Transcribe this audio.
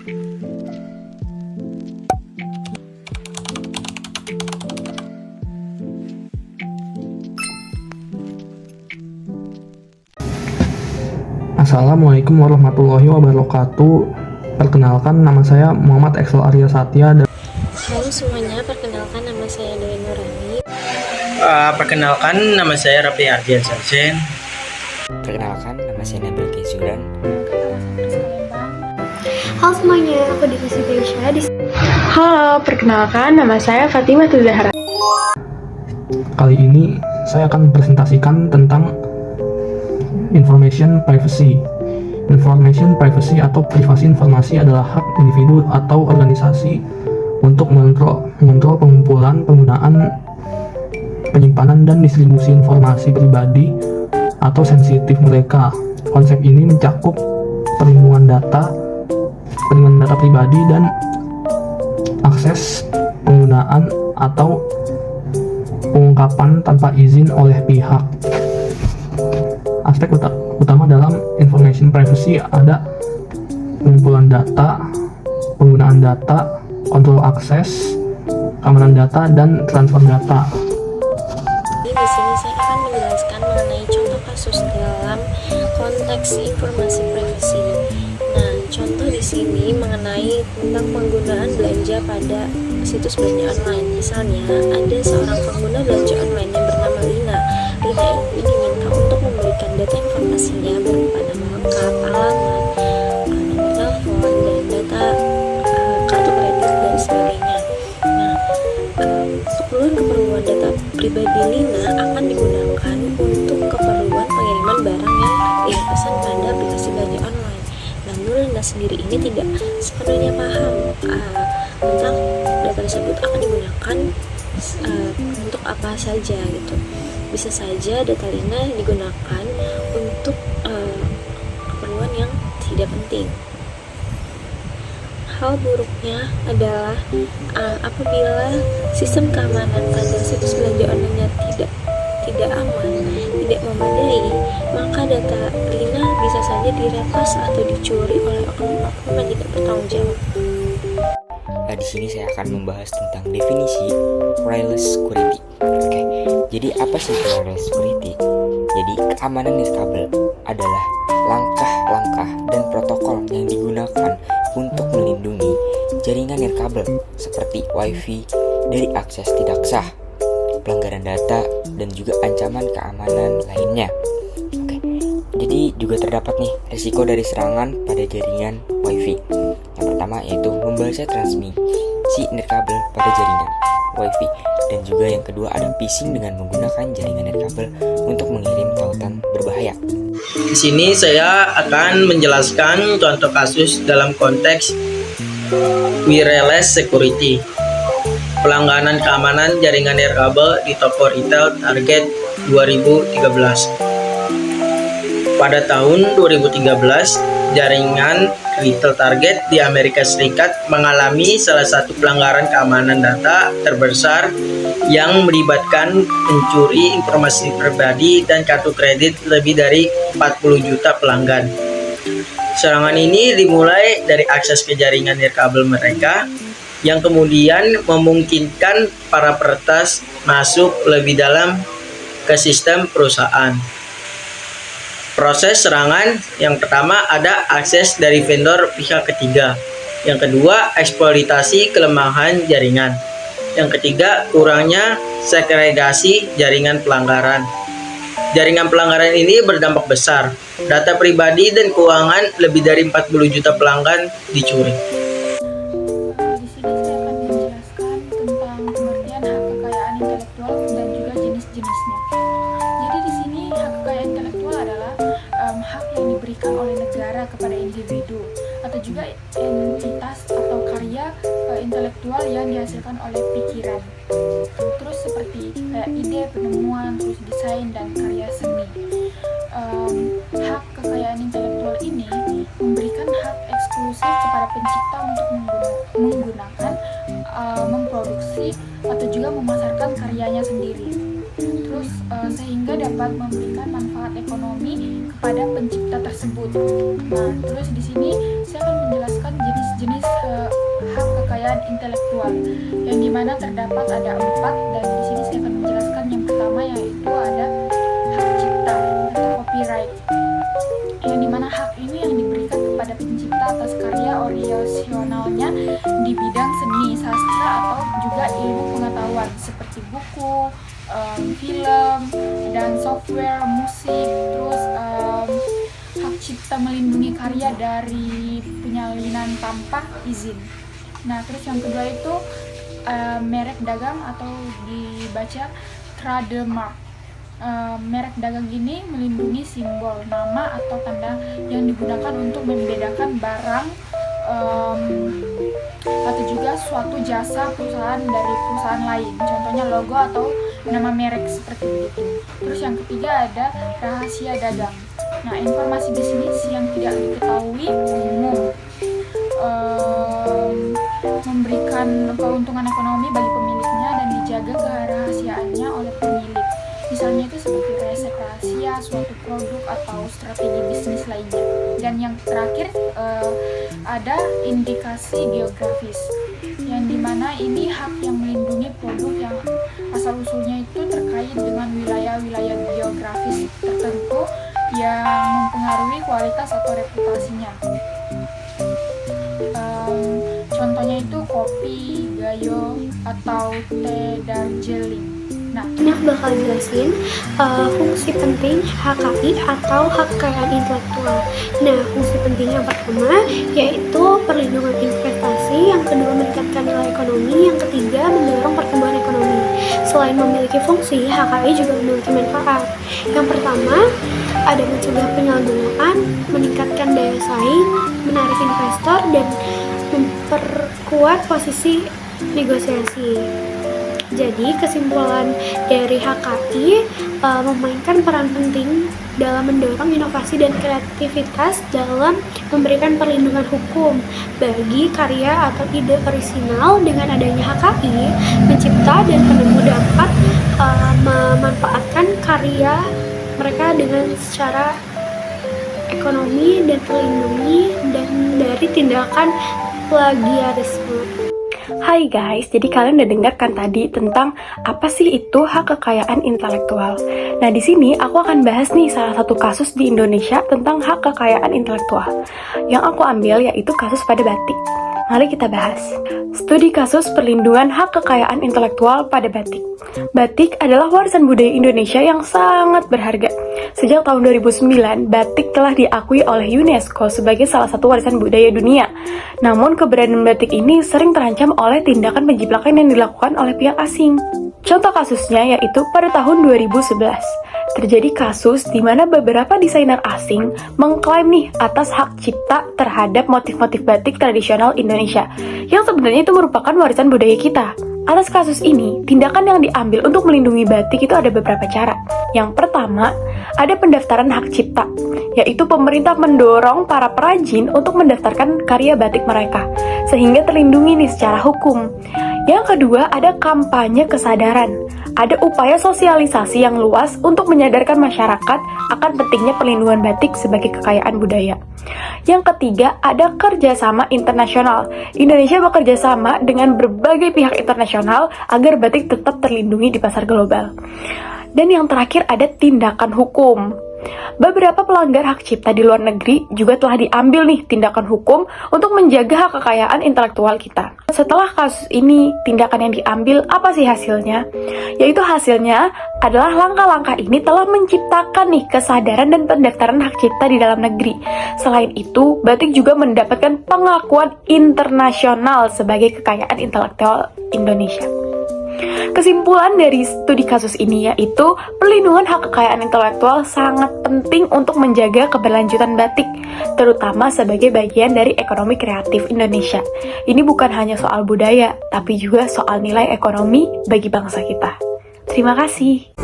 Assalamualaikum warahmatullahi wabarakatuh. Perkenalkan, nama saya Muhammad Excel Arya Satya. Halo semuanya, perkenalkan nama saya Dewi Nurani. Perkenalkan, nama saya Raffi Ardian Sarsen. Perkenalkan, nama saya Nabil Kezuran. Halo semuanya, aku Divisi Bersha. Halo, perkenalkan, nama saya Fatimah Zahra. Kali ini saya akan presentasikan tentang information privacy. Information privacy atau privasi informasi adalah hak individu atau organisasi untuk mengontrol pengumpulan, penggunaan, penyimpanan, dan distribusi informasi pribadi atau sensitif mereka. Konsep ini mencakup perlindungan data pribadi dan akses, penggunaan, atau pengungkapan tanpa izin oleh pihak. Aspek utama dalam information privacy ada pengumpulan data, penggunaan data, kontrol akses, keamanan data, dan transfer data. Di sini saya akan menjelaskan mengenai contoh kasus dalam konteks informasi privasi. Nah, contoh di sini mengenai tentang penggunaan belanja pada situs belanja online. Misalnya, ada seorang pengguna belanja online yang bernama Lina. Lina ini diminta untuk memberikan data informasinya berupa nama lengkap, alamat, nomor telepon, dan data kartu kredit dan sebagainya. Nah, keperluan data pribadi Lina akan digunakan untuk keperluan pengiriman barang yang dipesan pada aplikasi belanja online. Namun Lina sendiri ini tidak sepenuhnya paham tentang data tersebut akan digunakan untuk apa saja gitu. Bisa saja data Lina digunakan untuk keperluan yang tidak penting. Hal buruknya adalah apabila sistem keamanan pada situs belanja online tidak aman, tidak memadai, maka data Lina bisa saja diretas atau dicuri oleh oknum-oknum yang tidak bertanggung jawab. Di sini saya akan membahas tentang definisi wireless security. Oke, jadi apa sih wireless security? Jadi keamanan nirkabel adalah langkah-langkah dan protokol yang digunakan untuk melindungi jaringan nirkabel seperti WiFi dari akses tidak sah, pelanggaran data, dan juga ancaman keamanan lainnya. Oke, jadi juga terdapat nih risiko dari serangan pada jaringan WiFi. Yang pertama yaitu membaca transmisi nirkabel pada jaringan WiFi, dan juga yang kedua ada phishing dengan menggunakan jaringan nirkabel untuk mengirim tautan berbahaya. Di sini saya akan menjelaskan contoh kasus dalam konteks wireless security. Pelanggaran keamanan jaringan nirkabel di toko retail Target 2013. Pada tahun 2013, jaringan retail Target di Amerika Serikat mengalami salah satu pelanggaran keamanan data terbesar yang melibatkan mencuri informasi pribadi dan kartu kredit lebih dari 40 juta pelanggan. Serangan ini dimulai dari akses ke jaringan nirkabel mereka yang kemudian memungkinkan para peretas masuk lebih dalam ke sistem perusahaan. Proses serangan yang pertama ada akses dari vendor pihak ketiga. Yang kedua, eksploitasi kelemahan jaringan. Yang ketiga, kurangnya segregasi jaringan pelanggaran. Jaringan pelanggaran ini berdampak besar. Data pribadi dan keuangan lebih dari 40 juta pelanggan dicuri. Di sini saya akan menjelaskan tentang pengertian hak kekayaan intelektual dan juga jenis-jenisnya. Jadi di sini hak kekayaan intelektual adalah hak yang diberikan oleh negara kepada individu atau juga entitas atau karya intelektual yang dihasilkan oleh pikiran. Terus seperti ide, penemuan, terus desain dan karya seni. Hak kekayaan intelektual ini memberikan hak eksklusif kepada pencipta untuk menggunakan, memproduksi atau juga memasarkan karyanya sendiri. Terus sehingga dapat memberikan manfaat ekonomi kepada pencipta tersebut. Nah, terus di sini saya akan menjelaskan jenis-jenis kekayaan intelektual, yang dimana terdapat ada 4, dan di sini saya akan menjelaskan yang pertama, yaitu ada hak cipta atau copyright, yang dimana hak ini yang diberikan kepada pencipta atas karya orisinalnya di bidang seni, sastra, atau juga ilmu pengetahuan seperti buku, film, dan software, musik. Terus hak cipta melindungi karya dari penyalinan tanpa izin. Nah, terus yang kedua itu merek dagang atau dibaca trademark. Merek dagang ini melindungi simbol, nama, atau tanda yang digunakan untuk membedakan barang atau juga suatu jasa perusahaan dari perusahaan lain, contohnya logo atau nama merek seperti begitu. Terus yang ketiga ada rahasia dagang. Nah, informasi di sini yang tidak diketahui umum memberikan keuntungan ekonomi bagi pemiliknya dan dijaga kerahasiaannya oleh pemilik. Misalnya itu seperti resep rahasia suatu produk atau strategi bisnis lainnya. Dan yang terakhir ada indikasi geografis, yang dimana ini hak yang melindungi produk yang asal-usulnya itu terkait dengan wilayah-wilayah geografis tertentu yang mempengaruhi kualitas atau reputasinya. Contohnya itu kopi, gayo, atau teh Darjeeling. Nah, Ini aku bakal jelasin fungsi penting HKI atau hak kekayaan intelektual. Nah, fungsi penting yang pertama yaitu perlindungan investasi, yang kedua meningkatkan nilai ekonomi, yang ketiga mendorong pertumbuhan ekonomi. Selain memiliki fungsi, HKI juga memiliki manfaat. Yang pertama, ada mencegah penyalahgunaan, meningkatkan daya saing, menarik investor, dan memperkuat posisi negosiasi. Jadi, kesimpulan dari HKI memainkan peran penting dalam mendorong inovasi dan kreativitas dalam memberikan perlindungan hukum bagi karya atau ide orisinal. Dengan adanya HKI, pencipta dan penemu dapat memanfaatkan karya mereka dengan secara ekonomi dan terlindungi dan dari tindakan plagiarisme. Hai guys, jadi kalian udah dengar kan tadi tentang apa sih itu hak kekayaan intelektual. Nah, di sini aku akan bahas nih salah satu kasus di Indonesia tentang hak kekayaan intelektual. Yang aku ambil yaitu kasus pada batik. Mari kita bahas. Studi kasus perlindungan hak kekayaan intelektual pada batik. Batik adalah warisan budaya Indonesia yang sangat berharga. Sejak tahun 2009, batik telah diakui oleh UNESCO sebagai salah satu warisan budaya dunia. Namun, keberadaan batik ini sering terancam oleh tindakan penjiplakan yang dilakukan oleh pihak asing. Contoh kasusnya yaitu pada tahun 2011. Terjadi kasus di mana beberapa desainer asing mengklaim nih atas hak cipta terhadap motif-motif batik tradisional Indonesia, yang sebenarnya itu merupakan warisan budaya kita. Atas kasus ini, tindakan yang diambil untuk melindungi batik itu ada beberapa cara. Yang pertama, ada pendaftaran hak cipta, yaitu pemerintah mendorong para perajin untuk mendaftarkan karya batik mereka, sehingga terlindungi nih secara hukum. Yang kedua, ada kampanye kesadaran. Ada upaya sosialisasi yang luas untuk menyadarkan masyarakat akan pentingnya perlindungan batik sebagai kekayaan budaya. Yang ketiga, ada kerjasama internasional. Indonesia bekerja sama dengan berbagai pihak internasional agar batik tetap terlindungi di pasar global. Dan yang terakhir, ada tindakan hukum. Beberapa pelanggar hak cipta di luar negeri juga telah diambil nih tindakan hukum untuk menjaga hak kekayaan intelektual kita. Setelah kasus ini, tindakan yang diambil apa sih hasilnya? Yaitu hasilnya adalah langkah-langkah ini telah menciptakan nih kesadaran dan pendaftaran hak cipta di dalam negeri. Selain itu, batik juga mendapatkan pengakuan internasional sebagai kekayaan intelektual Indonesia. Kesimpulan dari studi kasus ini yaitu perlindungan hak kekayaan intelektual sangat penting untuk menjaga keberlanjutan batik, terutama sebagai bagian dari ekonomi kreatif Indonesia. Ini bukan hanya soal budaya, tapi juga soal nilai ekonomi bagi bangsa kita. Terima kasih.